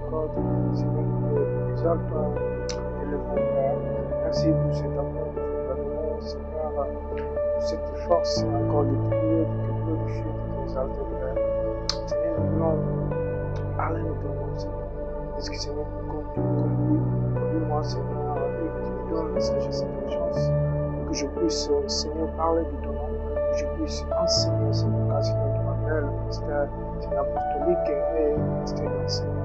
miséricorde, Seigneur, nous hommes t'élèvons, Père. Merci pour cet amour que tu nous as donné, Seigneur, pour cette force encore de prier, de te glorifier, de t'exalter, Père. Seigneur, nous voulons parler de ton nom, Seigneur. Est-ce que Seigneur, conduis-moi, Seigneur, et que tu me donnes la sagesse et la chance pour que je puisse, Seigneur, parler de ton nom, que je puisse enseigner, Seigneur, car c'est toi qui m'appelles, ministère, Seigneur, apostolique et ministère d'enseignement.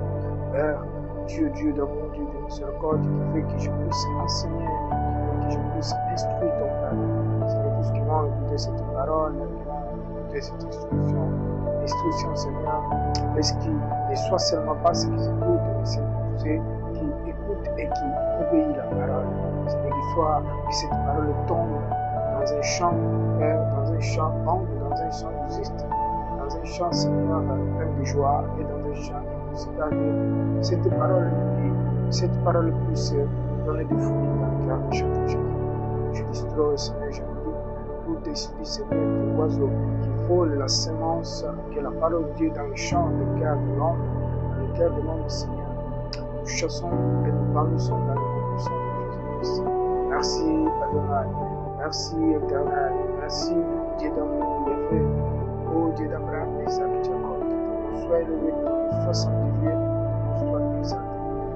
Père, Dieu d'amour, Dieu de miséricorde, qui fait que je puisse enseigner, qui fait que je puisse instruire ton Père. Seigneur, tous qui vont écouter cette parole, qui vont écouter cette instruction, Seigneur, est-ce qu'il ne soit seulement pas ce qu'ils écoutent, mais c'est tous ceux qui écoutent et qui obéissent la parole. Seigneur, que cette parole tombe dans un champ, dans un champ bon, dans un champ juste, dans un champ, Seigneur, plein de joie et dans un champ qui puisse garder cette parole puisse donner des fruits dans le cœur de chacun. Je destroy, Seigneur, je dis tout esprit, Seigneur, des oiseaux qui volent la semence que la parole de Dieu dans le champ du cœur de l'homme, dans le cœur de l'homme, Seigneur. Nous chassons et nous bannissons dans le nom du Seigneur Jésus-Christ. Merci, Adonai. Merci, Éternel. Merci, Dieu d'amour, Yahvé. Ô Dieu d'Abraham, d'Isaac, de Jacob, que ton nom soit élevé, que ton nom soit sanctifié, que ton nom soit exalté.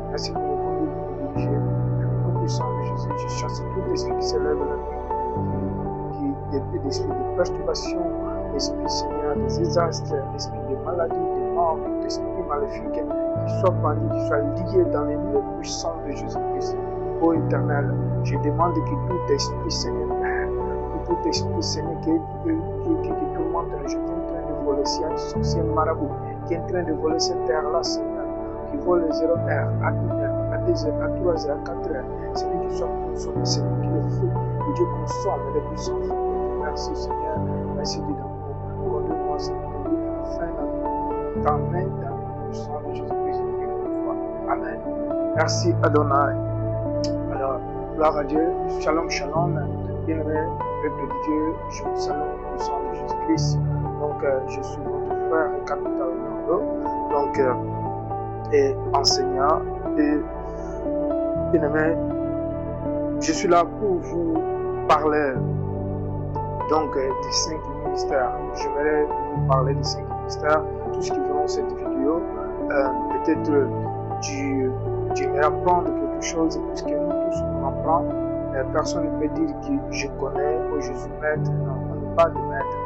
Merci pour nous conduire, pour nous diriger. Dans le nom puissant de Jésus, je chasse tout esprit qui s'élève la nuit, des esprits de perturbation, d'esprit, Seigneur, des désastres, d'esprit de maladies, de mort, d'esprit maléfique, qui soient bandits, qui soient liés dans les noms puissants de Jésus-Christ. Ô Éternel, je demande que tout esprit, Seigneur, que tout esprit, Seigneur, qui tourmente les gens, qui est en train de voler, s'il y a un sorcier marabout, qui est en train de voler cette terre-là, Seigneur, qui vole les 0 heures, à 1h, à 2h, à 3h, à 4h, celui qui soit consommé, celui qui le fait, que Dieu consomme les puissances. Merci, Seigneur, merci de l'amour. Conduis-moi, Seigneur, de fin ta main dans le sang de Jésus-Christ, une fois. Amen. Merci, Adonai. Alors, gloire à Dieu, shalom, shalom, bien-aimé, peuple de Dieu, je vous salue au sang de Jésus-Christ. Donc, je suis votre frère Capital Nando, donc, et enseignant, et bien-aimé, je suis là pour vous parler, donc, des 5 ministères. J'aimerais vous parler des 5 ministères, tous ceux qui verront cette vidéo, peut-être tu aimeras apprendre quelque chose, puisque nous tous on apprend. Personne ne peut dire que je connais ou je suis maître. Non, on n'est pas de maître.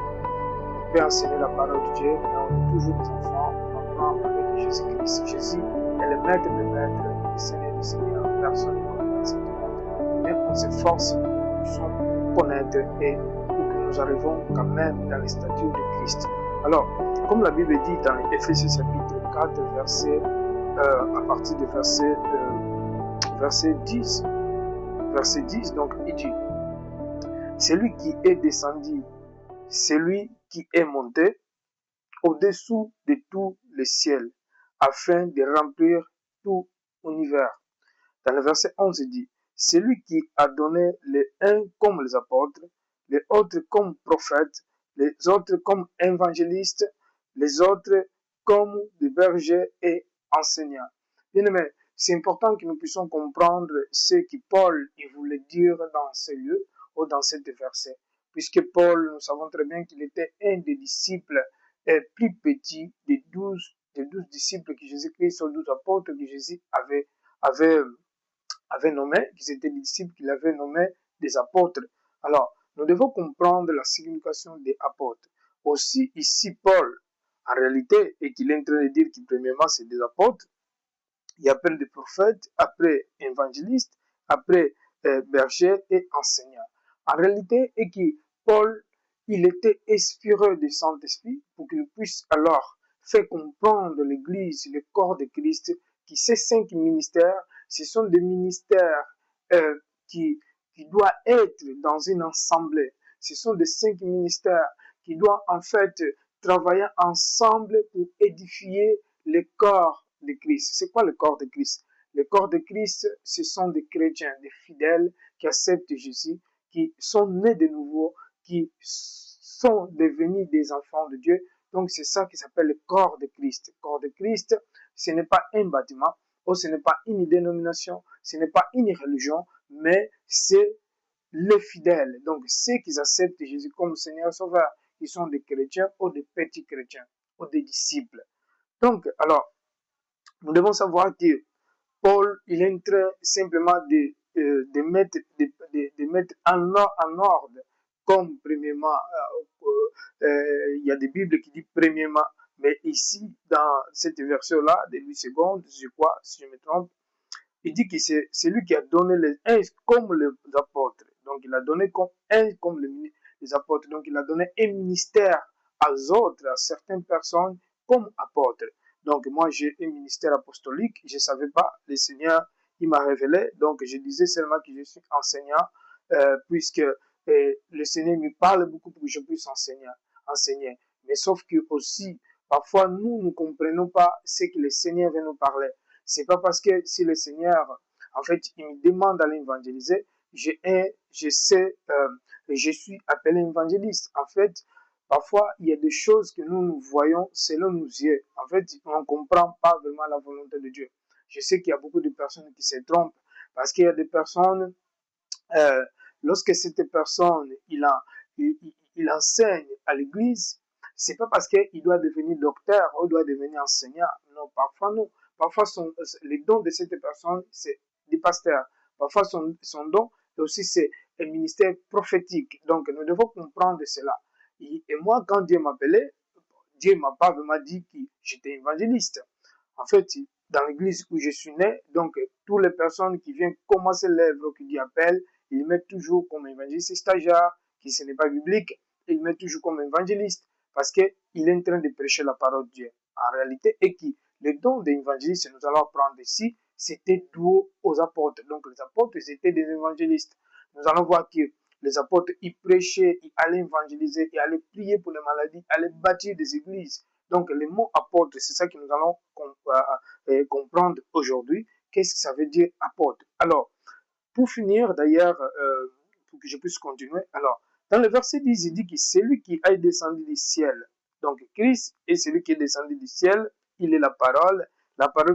On peut enseigner la parole de Dieu, mais on est toujours des enfants. On apprend avec Jésus-Christ. Jésus est le maître des maîtres, le Seigneur des seigneurs. Personne ne connaît dans cette monde. Mais on s'efforce de connaître et pour que nous arrivons quand même dans les statuts de Christ. Alors, comme la Bible dit dans Éphésiens chapitre 4, à partir du verset 10. Verset 10, donc il dit, celui qui est descendu, celui qui est monté au-dessous de tous les ciels, afin de remplir tout l'univers. Dans le verset 11, il dit, celui qui a donné les uns comme les apôtres, les autres comme prophètes, les autres comme évangélistes, les autres comme des bergers et enseignants. Bien-aimés, c'est important que nous puissions comprendre ce que Paul voulait dire dans ces lieux ou dans ces versets. Puisque Paul, nous savons très bien qu'il était un des disciples plus petits des 12 disciples que Jésus-Christ, ou 12 apôtres que Jésus avait nommés, qui étaient des disciples qu'il avait nommés des apôtres. Alors, nous devons comprendre la signification des apôtres. Aussi, ici, Paul, en réalité, et qu'il est en train de dire que premièrement, c'est des apôtres, il appelle des prophètes, après évangélistes, après bergers et enseignants. En réalité, et que Paul, il était inspiré du Saint-Esprit pour qu'il puisse alors faire comprendre l'Église, le corps de Christ, que ces 5 ministères, ce sont des ministères qui doivent être dans une assemblée. Ce sont des 5 ministères qui doivent en fait travailler ensemble pour édifier le corps de Christ. C'est quoi le corps de Christ? Le corps de Christ, ce sont des chrétiens, des fidèles qui acceptent Jésus, qui sont nés de nouveau, qui sont devenus des enfants de Dieu, Donc c'est ça qui s'appelle le corps de Christ. Le corps de Christ, ce n'est pas un bâtiment, ou ce n'est pas une dénomination, ce n'est pas une religion, mais c'est les fidèles. Donc ceux qui acceptent Jésus comme Seigneur Sauveur, qui sont des chrétiens ou des petits chrétiens, ou des disciples. Donc, alors, nous devons savoir que Paul, il est en train simplement de mettre en ordre, comme premièrement, il y a des Bibles qui disent premièrement, mais ici, dans cette version-là, de 8 secondes, je crois, si je me trompe, il dit que c'est lui qui a donné les uns comme les apôtres. Donc, il a donné comme un comme les apôtres. Donc, il a donné un ministère aux autres, à certaines personnes, comme apôtres. Donc, moi, j'ai un ministère apostolique. Je ne savais pas. Le Seigneur, il m'a révélé. Donc, je disais seulement que je suis enseignant, puisque le Seigneur me parle beaucoup pour que je puisse enseigner. Mais sauf que aussi, parfois, nous ne comprenons pas ce que le Seigneur veut nous parler. C'est pas parce que si le Seigneur, en fait, il me demande d'aller évangéliser, je suis appelé évangéliste. En fait, parfois, il y a des choses que nous voyons selon nos yeux. En fait, on ne comprend pas vraiment la volonté de Dieu. Je sais qu'il y a beaucoup de personnes qui se trompent parce qu'il y a des personnes, euh, lorsque cette personne, il enseigne à l'église, c'est pas parce qu'il doit devenir docteur ou il doit devenir enseignant. Non, parfois non. Parfois, les dons de cette personne, c'est des pasteurs. Parfois, son don, aussi, c'est un ministère prophétique. Donc, nous devons comprendre cela. Et moi, quand Dieu m'appelait, Dieu m'a pas vraiment dit que j'étais évangéliste. En fait, dans l'église où je suis né, donc, toutes les personnes qui viennent commencer l'œuvre que Dieu appelle, ils mettent toujours comme évangéliste stagiaire, qui ce n'est pas biblique, ils mettent toujours comme évangéliste, parce qu'il est en train de prêcher la parole de Dieu. En réalité, et qui, le don d'évangéliste, nous allons apprendre ici, c'était dû aux apôtres. Donc, les apôtres, étaient des évangélistes. Nous allons voir que les apôtres, ils prêchaient, ils allaient évangéliser, ils allaient prier pour les maladies, ils allaient bâtir des églises. Donc, le mot apôtre, c'est ça que nous allons comprendre aujourd'hui. Qu'est-ce que ça veut dire apôtre? Alors, pour finir, d'ailleurs, pour que je puisse continuer, alors, dans le verset 10, il dit que c'est lui qui est descendu du ciel. Donc, Christ est celui qui est descendu du ciel. Il est la parole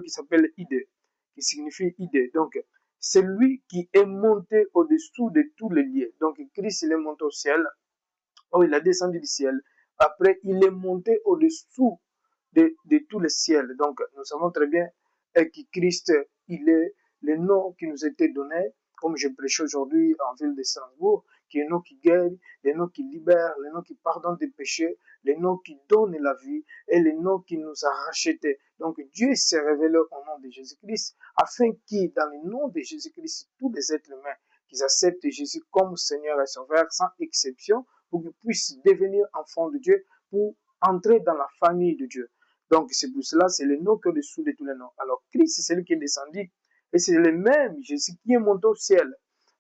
qui s'appelle idée, qui signifie idée. Donc, c'est lui qui est monté au-dessous de tous les lieux. Donc, Christ, il est monté au ciel. Oh, il a descendu du ciel. Après, il est monté au-dessous de tous les ciels. Donc, nous savons très bien que Christ, il est le nom qui nous était donné, comme je prêche aujourd'hui en ville de Strasbourg, qui est le nom qui guérit, le nom qui libère, le nom qui pardonne des péchés, le nom qui donne la vie et le nom qui nous a rachetés. Donc, Dieu s'est révélé au nom de Jésus-Christ, afin que, dans le nom de Jésus-Christ, tous les êtres humains qui acceptent Jésus comme Seigneur et Sauveur, sans exception, pour qu'ils puissent devenir enfants de Dieu, pour entrer dans la famille de Dieu. Donc, c'est pour cela, c'est le nom qui est au-dessous de tous les noms. Alors, Christ, c'est celui qui est descendu. Et c'est le même Jésus qui est monté au ciel.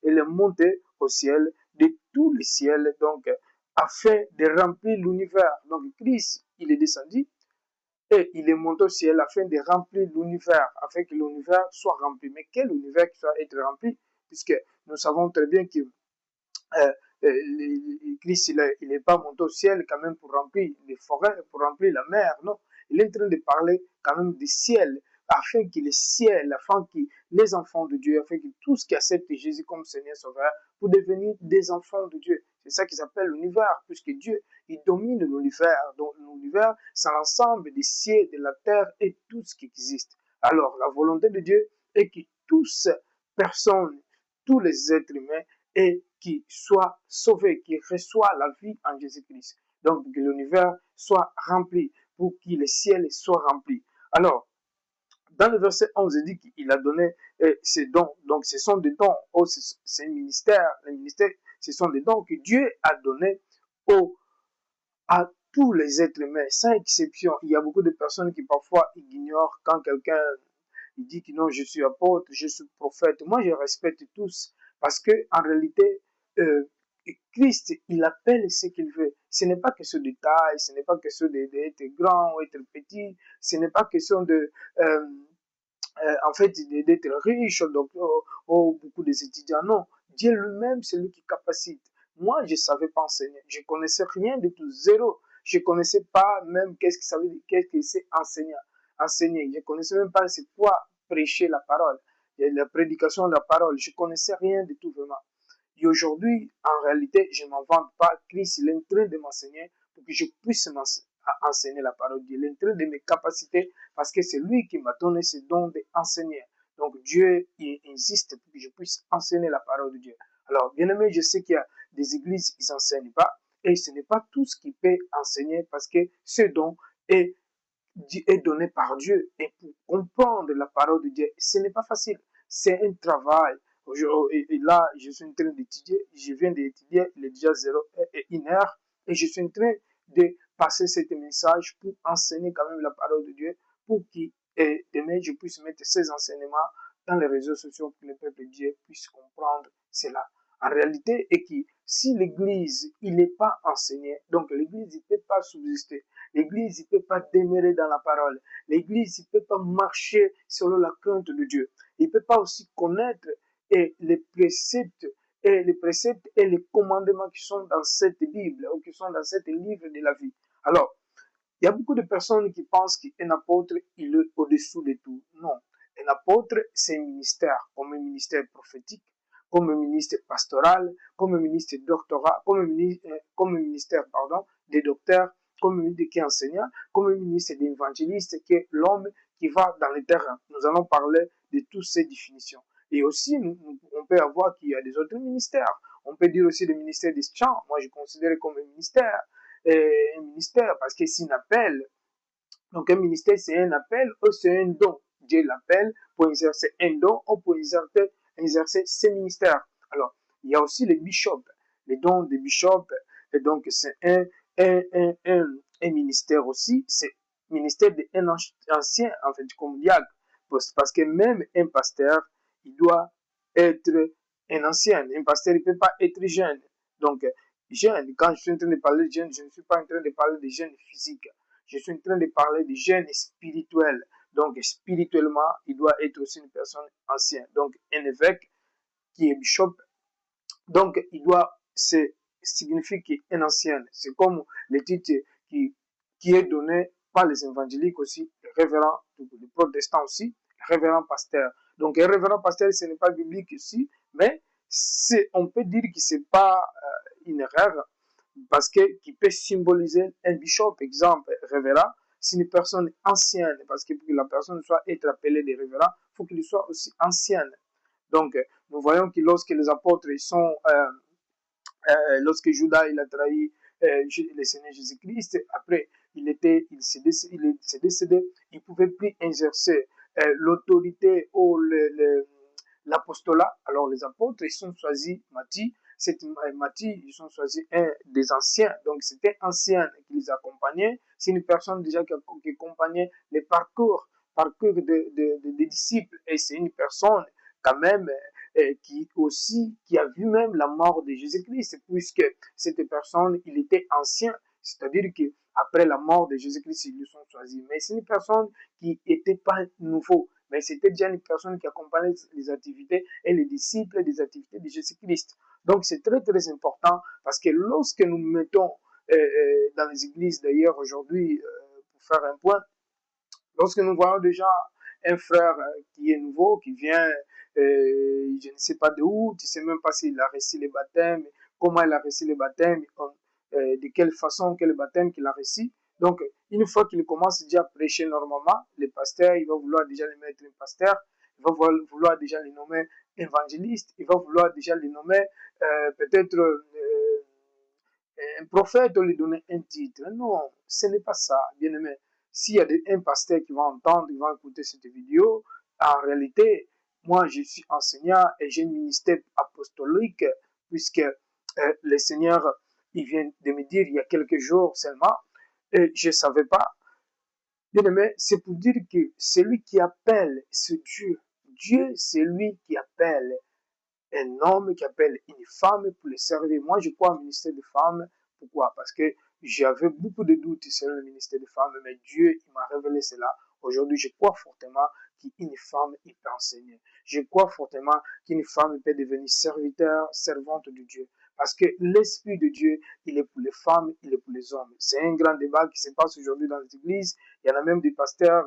Il est monté au ciel de tous les ciels, donc, afin de remplir l'univers. Donc, Christ, il est descendu et il est monté au ciel afin de remplir l'univers, afin que l'univers soit rempli. Mais quel univers qui soit être rempli? Puisque nous savons très bien que Christ, il n'est pas monté au ciel quand même pour remplir les forêts, pour remplir la mer, non. Il est en train de parler quand même du ciel, afin que le ciel, afin que les enfants de Dieu, afin que tous qui acceptent Jésus comme Seigneur Sauveur, pour devenir des enfants de Dieu. C'est ça qui s'appelle l'univers, puisque Dieu, il domine l'univers. Donc l'univers, c'est l'ensemble des cieux, de la terre et tout ce qui existe. Alors, la volonté de Dieu est que tous personnes, tous les êtres humains, et qui soit sauvé, qui reçoit la vie en Jésus-Christ. Donc, que l'univers soit rempli, pour que le ciel soit rempli. Alors, dans le verset 11, il dit qu'il a donné ses dons. Donc, ce sont des dons. Oh, c'est un ministère. Les ministères, ce sont des dons que Dieu a donnés à tous les êtres humains, sans exception. Il y a beaucoup de personnes qui parfois ignorent quand quelqu'un il dit que non, je suis apôtre, je suis prophète. Moi, je respecte tous parce que en réalité, Christ, il appelle ce qu'il veut. Ce n'est pas question de taille, ce n'est pas question d'être grand ou être petit, ce n'est pas question de, en fait, d'être riche donc, beaucoup des étudiants. Non, Dieu lui-même, c'est lui qui capacite. Moi, je ne savais pas enseigner. Je ne connaissais rien de tout, zéro. Je ne connaissais pas même qu'est-ce que ça veut dire, qu'est-ce que c'est enseigner. Je ne connaissais même pas c'est quoi prêcher la parole, la prédication de la parole. Je ne connaissais rien de tout vraiment. Et aujourd'hui, en réalité, je ne m'en vante pas. Christ, il est en train de m'enseigner pour que je puisse enseigner la parole de Dieu. Il est en train de mes capacités parce que c'est lui qui m'a donné ce don d'enseigner. Donc Dieu il insiste pour que je puisse enseigner la parole de Dieu. Alors, bien aimé, je sais qu'il y a des églises qui n'enseignent pas et ce n'est pas tout ce qui peut enseigner parce que ce don est donné par Dieu. Et pour comprendre la parole de Dieu, ce n'est pas facile. C'est un travail. Et là, je suis en train d'étudier. Je viens d'étudier. Il est déjà 1 heure. Et je suis en train de passer ce message pour enseigner quand même la parole de Dieu. Pour que demain, je puisse mettre ces enseignements dans les réseaux sociaux pour que le peuple de Dieu puisse comprendre cela. En réalité, et que si l'Église, il n'est pas enseigné, donc l'Église, il ne peut pas subsister. L'Église, il ne peut pas demeurer dans la parole. L'Église, il ne peut pas marcher selon la crainte de Dieu. Il ne peut pas aussi connaître les préceptes et les commandements qui sont dans cette Bible ou qui sont dans ce livre de la vie. Alors, il y a beaucoup de personnes qui pensent qu'un apôtre, il est au-dessous de tout. Non. Un apôtre, c'est un ministère, comme un ministère prophétique, comme un ministère pastoral, comme un ministère doctorat, comme un ministère, des docteurs, comme un ministère qui est enseignant, comme un ministère d'évangéliste, qui est l'homme qui va dans le terrain. Nous allons parler de toutes ces définitions. Et aussi, on peut avoir qu'il y a des autres ministères. On peut dire aussi le ministère des chants. Moi, je considère comme un ministère parce que c'est un appel. Donc, un ministère, c'est un appel ou c'est un don. Dieu l'appelle pour exercer un don ou pour exercer ses ministères. Alors, il y a aussi les bishops, les dons des bishops. Et donc, c'est un ministère aussi. C'est ministère d'un ancien, en fait, comme diacre. Parce que même un pasteur, il doit être un ancien. Un pasteur, il ne peut pas être jeune. Donc, jeune, quand je suis en train de parler de jeune, je ne suis pas en train de parler de jeune physique. Je suis en train de parler de jeune spirituel. Donc, spirituellement, il doit être aussi une personne ancienne. Donc, un évêque qui est bishop, donc, il doit, signifie qu'il est un ancien. C'est comme le titre qui est donné par les évangéliques aussi, les révérends, les protestants aussi, les révérends pasteurs. Donc, un révérend pasteur, ce n'est pas biblique ici, mais on peut dire que ce n'est pas une erreur, parce que qui peut symboliser un bishop, exemple, révérend, c'est une personne ancienne, parce que pour que la personne soit être appelée des révérends, il faut qu'il soit aussi ancienne. Donc, nous voyons que lorsque les apôtres ils sont, lorsque Judas il a trahi le Seigneur Jésus-Christ, après il s'est décédé, il ne pouvait plus exercer l'autorité ou l'apostolat. Alors les apôtres ils sont choisis Matthieu. Matthieu, ils ont choisi un des anciens. Donc, c'était ancien qui les accompagnait. C'est une personne déjà qui accompagnait les parcours des disciples. Et c'est une personne quand même qui a vu même la mort de Jésus-Christ, puisque cette personne, il était ancien. C'est-à-dire qu'après la mort de Jésus-Christ, ils le sont choisis. Mais c'est une personne qui n'était pas nouveau. Mais c'était déjà une personne qui accompagnait les activités et les disciples des activités de Jésus-Christ. Donc, c'est très, très important parce que lorsque nous mettons dans les églises, d'ailleurs, aujourd'hui, pour faire un point, lorsque nous voyons déjà un frère qui est nouveau, qui vient, je ne sais pas de où, tu ne sais même pas s'il a reçu le baptême, comment il a reçu le baptême, de quelle façon, quel baptême qu'il a reçu. Donc, une fois qu'il commence déjà à prêcher normalement, le pasteur, il va vouloir déjà le mettre un pasteur, il va vouloir déjà le nommer évangéliste, il va vouloir déjà le nommer peut-être un prophète, lui donner un titre. Non, ce n'est pas ça, bien aimé. S'il y a un pasteur qui va entendre, qui va écouter cette vidéo, en réalité, moi, je suis enseignant et j'ai un ministère apostolique, puisque le Seigneur, il vient de me dire il y a quelques jours seulement, et je ne savais pas. Bien aimé, c'est pour dire que celui qui appelle, c'est Dieu. Dieu, c'est lui qui appelle un homme, qui appelle une femme pour le servir. Moi, je crois au ministère des femmes. Pourquoi? Parce que j'avais beaucoup de doutes sur le ministère des femmes, mais Dieu, il m'a révélé cela. Aujourd'hui, je crois fortement qu'une femme, il peut enseigner. Je crois fortement qu'une femme peut devenir serviteur, servante de Dieu. Parce que l'Esprit de Dieu, il est pour les femmes, il est pour les hommes. C'est un grand débat qui se passe aujourd'hui dans les églises. Il y en a même des pasteurs,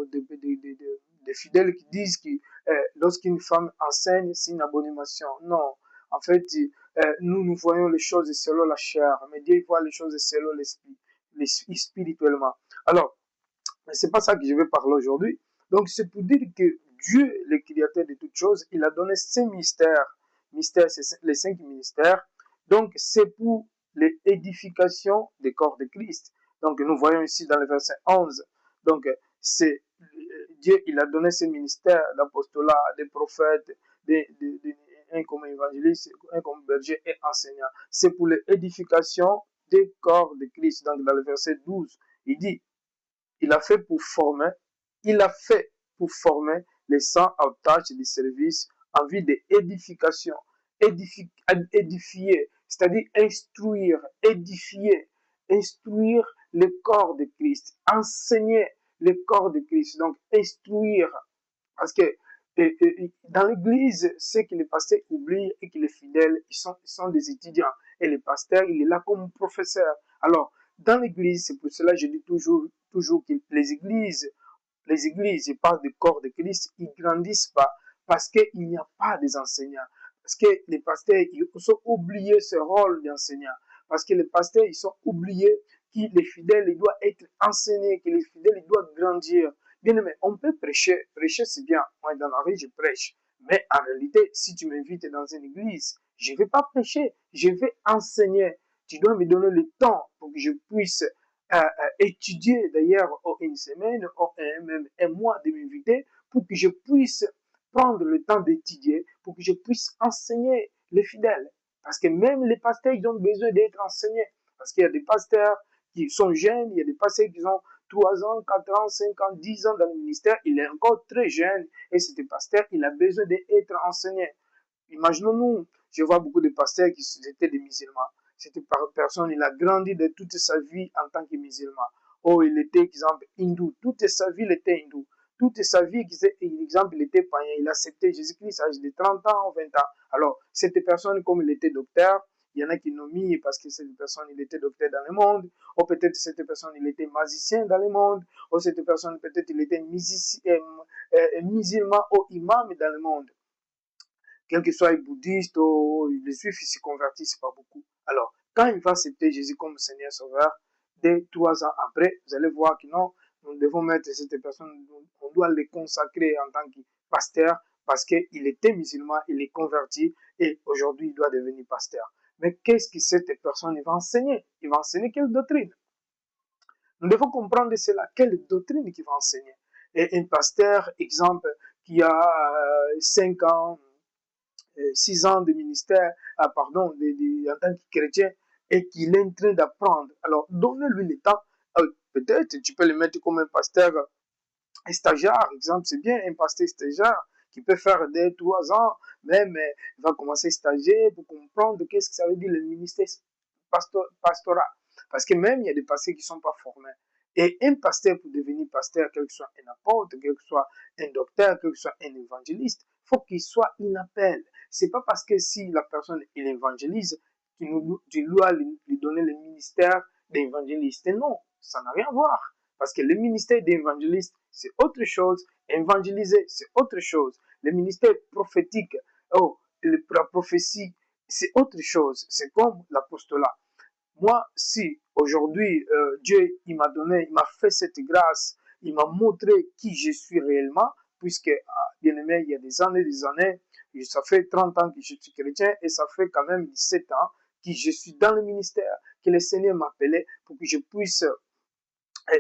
des fidèles qui disent que lorsqu'une femme enseigne, c'est une abomination. Non. En fait, nous voyons les choses selon la chair, mais Dieu voit les choses selon l'esprit, spirituellement. Alors, c'est pas ça que je vais parler aujourd'hui. Donc, c'est pour dire que Dieu, le créateur de toutes choses, il a donné 5 mystères. Mystères, c'est les 5 ministères. Donc, c'est pour l'édification des corps de Christ. Donc, nous voyons ici dans le verset 11. Donc, c'est Dieu, il a donné ces ministères d'apostolat, des prophètes, un comme évangéliste, un comme berger et enseignant. C'est pour l'édification des corps de Christ. Donc, dans le verset 12, il dit, il a fait pour former, il a fait pour former les saints en tâche de service en vue d'édification, édifier, c'est-à-dire instruire, édifier, instruire le corps de Christ, enseigner le corps de Christ, donc instruire, parce que dans l'église, ce que les pasteurs oublient et que les fidèles, ils sont des étudiants. Et le pasteur, il est là comme professeur. Alors, dans l'église, c'est pour cela que je dis toujours que les églises, je parle du corps de Christ, ils grandissent pas parce qu'il n'y a pas des enseignants. Parce que les pasteurs, ils ont oublié ce rôle d'enseignant. Parce que les pasteurs, ils sont oubliés que les fidèles, ils doivent être enseignés, que les fidèles, ils doivent grandir. Bien aimé, on peut prêcher. Prêcher, c'est bien. Moi, dans la rue, je prêche. Mais en réalité, si tu m'invites dans une église, je ne vais pas prêcher. Je vais enseigner. Tu dois me donner le temps pour que je puisse étudier d'ailleurs une semaine, même un mois de m'inviter pour que je puisse prendre le temps d'étudier, pour que je puisse enseigner les fidèles. Parce que même les pasteurs, ils ont besoin d'être enseignés. Parce qu'il y a des pasteurs qui sont jeunes, il y a des pasteurs qui ont 3 ans, 4 ans, 5 ans, 10 ans dans le ministère, il est encore très jeune et cet pasteur, il a besoin d'être enseigné. Imaginons-nous, je vois beaucoup de pasteurs qui étaient des musulmans. Cette personne, il a grandi de toute sa vie en tant que musulman. Oh, il était, exemple, hindou. Toute sa vie, il était hindou. Toute sa vie, exemple, il était païen. Il a accepté Jésus-Christ à l'âge de 30 ans, 20 ans. Alors, cette personne, comme il était docteur, il y en a qui l'ont mis parce que cette personne, il était docteur dans le monde. Ou peut-être cette personne, il était magicien dans le monde. Ou cette personne, peut-être, il était musulman ou imam dans le monde. Quel que soit les bouddhistes ou les juifs, ils se convertissent pas beaucoup. Alors, quand il va accepter Jésus comme Seigneur Sauveur, dès 3 ans après, vous allez voir que non, nous devons mettre cette personne, on doit les consacrer en tant que pasteur parce qu'il était musulman, il est converti et aujourd'hui il doit devenir pasteur. Mais qu'est-ce que cette personne va enseigner? Il va enseigner quelle doctrine? Nous devons comprendre cela. Quelle doctrine qu'il va enseigner? Et un pasteur, exemple, qui a 5 ans, 6 ans de ministère, en tant que chrétien, et qu'il est en train d'apprendre. Alors, donnez-lui le temps. Peut-être tu peux le mettre comme un pasteur stagiaire, exemple, c'est bien un pasteur stagiaire qui peut faire 2, 3 ans, même il va commencer à stagiaire pour comprendre qu'est-ce que ça veut dire le ministère pastoral. Parce que même il y a des pasteurs qui ne sont pas formés. Et un pasteur, pour devenir pasteur, quel que soit un apôtre, quel que soit un docteur, quel que soit un évangéliste, il faut qu'il soit un appel. C'est pas parce que si la personne il évangélise, tu dois lui donner le ministère d'évangéliste. Non, ça n'a rien à voir. Parce que le ministère d'évangéliste, c'est autre chose. Évangéliser, c'est autre chose. Le ministère prophétique, la prophétie, c'est autre chose. C'est comme l'apostolat. Moi, si aujourd'hui Dieu il m'a donné, il m'a fait cette grâce, il m'a montré qui je suis réellement, puisque bien aimé, il y a des années, ça fait 30 ans que je suis chrétien et ça fait quand même 17 ans que je suis dans le ministère, que le Seigneur m'a appelé pour que je puisse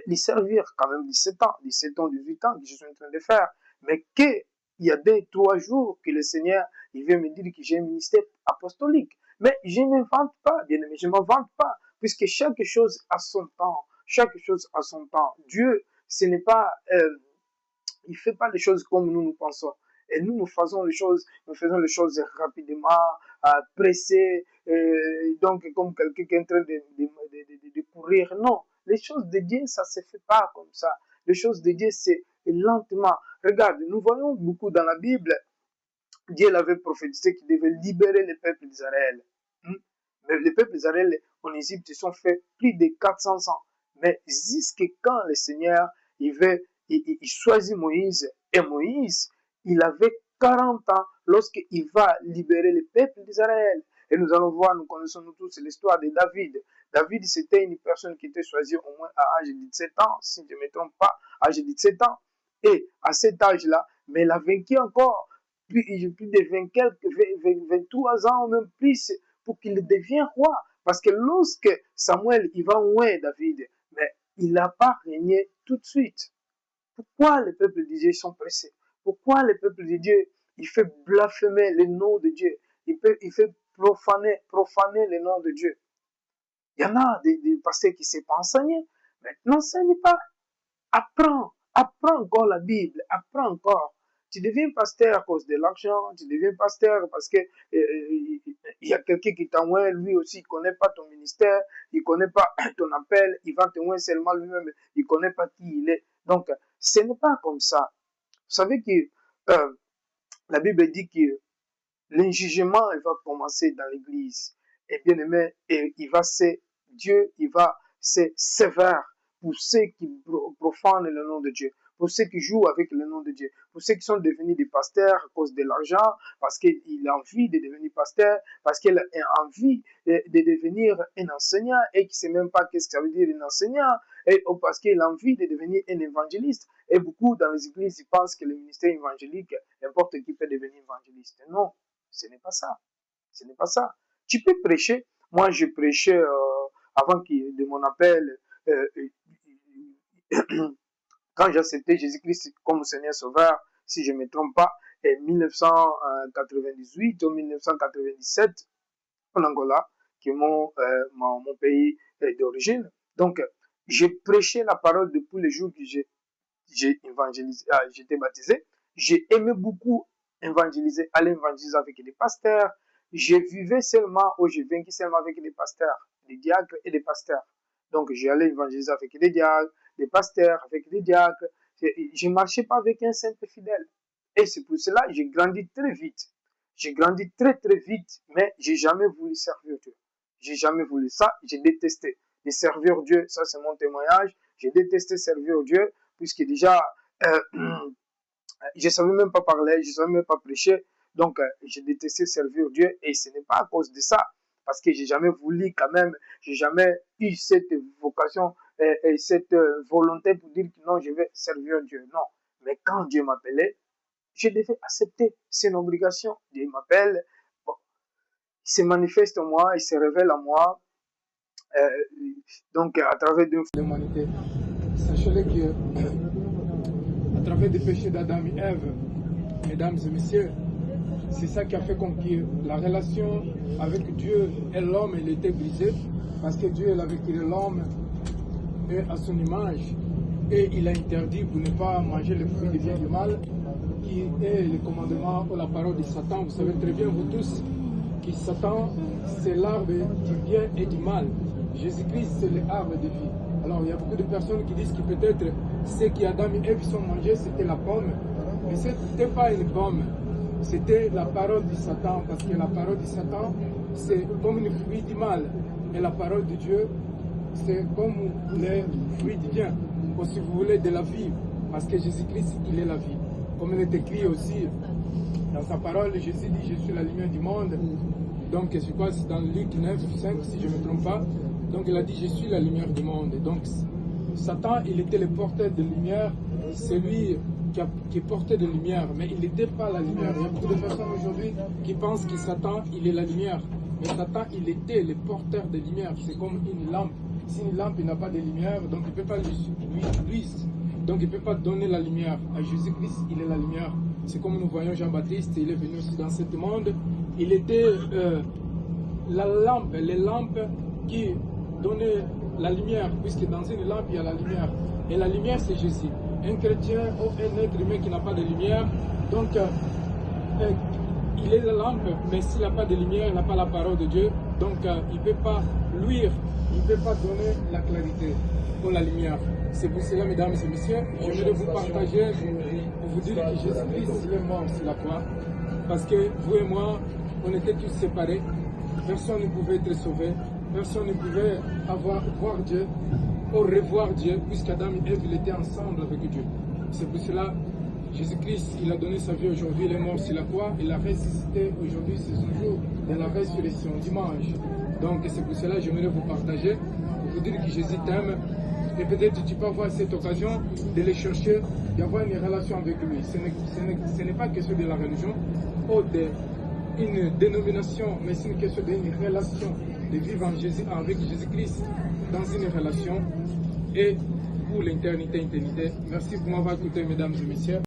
lui servir quand même 17 ans, 18 ans que je suis en train de faire. Mais qu'il y a 2, 3 jours que le Seigneur, il vient me dire que j'ai un ministère apostolique. Mais je ne m'invente pas, bien aimé, je ne m'invente pas, puisque chaque chose a son temps. Chaque chose a son temps. Dieu, ce n'est pas, il fait pas les choses comme nous pensons. Et nous faisons les choses rapidement, pressées, donc comme quelqu'un qui est en train de courir. Non, les choses de Dieu, ça se fait pas comme ça. Les choses de Dieu, c'est lentement. Regarde, nous voyons beaucoup dans la Bible Dieu l'avait prophétisé qu'il devait libérer le peuple d'Israël. Mais le peuple d'Israël en Égypte, ils sont fait plus de 400 ans. Mais jusqu'à quand le Seigneur, il choisit Moïse, et Moïse, il avait 40 ans lorsqu'il va libérer le peuple d'Israël. Et nous allons voir, nous connaissons tous l'histoire de David. David, c'était une personne qui était choisie au moins à l'âge de 17 ans, si je ne me trompe pas, à l'âge de 17 ans. Et à cet âge-là, mais il a vaincu encore plus de 23 ans, même plus, pour qu'il devienne roi. Parce que lorsque Samuel, il va oindre David, mais il n'a pas régné tout de suite. Pourquoi les peuples de Dieu sont pressés? Pourquoi les peuples de Dieu, il fait blasphémer le nom de Dieu? Il fait profaner le nom de Dieu. Il y en a des pasteurs qui ne savent pas enseigner. Mais n'enseigne pas. Apprends encore la Bible. Apprends encore. Tu deviens pasteur à cause de l'argent. Tu deviens pasteur parce que il y a quelqu'un qui t'envoie, lui aussi, il ne connaît pas ton ministère, il ne connaît pas ton appel, il va t'envoyer seulement lui-même, il ne connaît pas qui il est. Donc, ce n'est pas comme ça. Vous savez que la Bible dit que le jugement, il va commencer dans l'église. Et bien aimé, Dieu, il va se sévère pour ceux qui profanent le nom de Dieu, pour ceux qui jouent avec le nom de Dieu, pour ceux qui sont devenus des pasteurs à cause de l'argent, parce qu'il a envie de devenir pasteur, parce qu'il a envie de devenir un enseignant et qui ne sait même pas qu'est-ce que ça veut dire un enseignant, et parce qu'il a envie de devenir un évangéliste. Et beaucoup dans les églises, ils pensent que le ministère évangélique, n'importe qui peut devenir évangéliste. Non, ce n'est pas ça. Ce n'est pas ça. Tu peux prêcher. Moi, je prêchais avant de mon appel, quand j'ai accepté Jésus-Christ comme Seigneur Sauveur, si je ne me trompe pas, en 1998 ou 1997, en Angola, qui est mon pays d'origine. Donc, j'ai prêché la parole depuis le jour que j'ai évangélisé, j'étais baptisé. J'ai aimé beaucoup aller évangéliser avec des pasteurs. Je vivais seulement, ou je vainquais seulement avec des pasteurs, des diacres et des pasteurs. Donc, j'allais évangéliser avec des diacres, des pasteurs, avec des diacres. Je ne marchais pas avec un simple fidèle. Et c'est pour cela que j'ai grandi très vite. J'ai grandi très très vite, mais j'ai jamais voulu servir Dieu. J'ai jamais voulu ça. J'ai détesté de servir Dieu. Ça, c'est mon témoignage. J'ai détesté servir Dieu, puisque déjà, je ne savais même pas parler, je ne savais même pas prêcher. Donc, j'ai détesté servir Dieu. Et ce n'est pas à cause de ça. Parce que j'ai jamais voulu quand même, j'ai jamais eu cette vocation et cette volonté pour dire que non, je vais servir Dieu. Non. Mais quand Dieu m'appelait, je devais accepter. C'est une obligation. Dieu m'appelle, bon, il se manifeste en moi, il se révèle en moi. Donc, à travers l'humanité, sachez-le que à travers des péchés d'Adam et Ève, mesdames et messieurs, c'est ça qui a fait que la relation avec Dieu et l'homme, elle était brisée, parce que Dieu avait créé l'homme à son image, et il a interdit pour ne pas manger le fruit du bien et du mal, qui est le commandement ou la parole de Satan. Vous savez très bien, vous tous, que Satan, c'est l'arbre du bien et du mal. Jésus-Christ, c'est l'arbre de vie. Alors, il y a beaucoup de personnes qui disent que peut-être ce qu'Adam et Ève sont mangés, c'était la pomme, mais ce n'était pas une pomme. C'était la parole de Satan, parce que la parole de Satan, c'est comme une fruit du mal. Et la parole de Dieu, c'est comme les fruits du bien, ou si vous voulez, de la vie, parce que Jésus-Christ, il est la vie. Comme il est écrit aussi dans sa parole, Jésus dit, je suis la lumière du monde. Donc, je crois que c'est dans Luc 9, 5, si je ne me trompe pas. Donc, il a dit, je suis la lumière du monde. Donc, Satan, il était le porteur de lumière, celui qui portait de lumière, mais il n'était pas la lumière. Il y a beaucoup de personnes aujourd'hui qui pensent que Satan, il est la lumière. Mais Satan, il était le porteur de lumière. C'est comme une lampe. Si une lampe n'a pas de lumière, donc il ne peut pas lui, donc il ne peut pas donner la lumière. À Jésus-Christ, il est la lumière. C'est comme nous voyons Jean-Baptiste, il est venu aussi dans ce monde. Il était la lampe, les lampes qui donnaient la lumière, puisque dans une lampe, il y a la lumière. Et la lumière, c'est Jésus. Un chrétien ou un être humain qui n'a pas de lumière, donc il est la lampe, mais s'il n'a pas de lumière, il n'a pas la parole de Dieu, donc il ne peut pas luire, il ne peut pas donner la clarité ou la lumière. C'est pour cela, mesdames et messieurs, j'aimerais vous partager pour vous dire que Jésus-Christ est mort sur la croix. Parce que vous et moi, on était tous séparés. Personne ne pouvait être sauvé. Personne ne pouvait voir Dieu ou revoir Dieu, puisqu'Adam et Ève étaient ensemble avec Dieu. C'est pour cela, Jésus-Christ, il a donné sa vie aujourd'hui, il est mort sur la croix, il a ressuscité aujourd'hui, c'est son jour de la résurrection, dimanche. Donc c'est pour cela que j'aimerais vous partager, pour vous dire que Jésus t'aime. Et peut-être tu peux avoir cette occasion de le chercher, d'avoir une relation avec lui. Ce n'est pas question de la religion ou d'une dénomination, mais c'est une question d'une relation, de vivre avec Jésus-Christ dans une relation et pour l'éternité. Merci pour m'avoir écouté, mesdames et messieurs.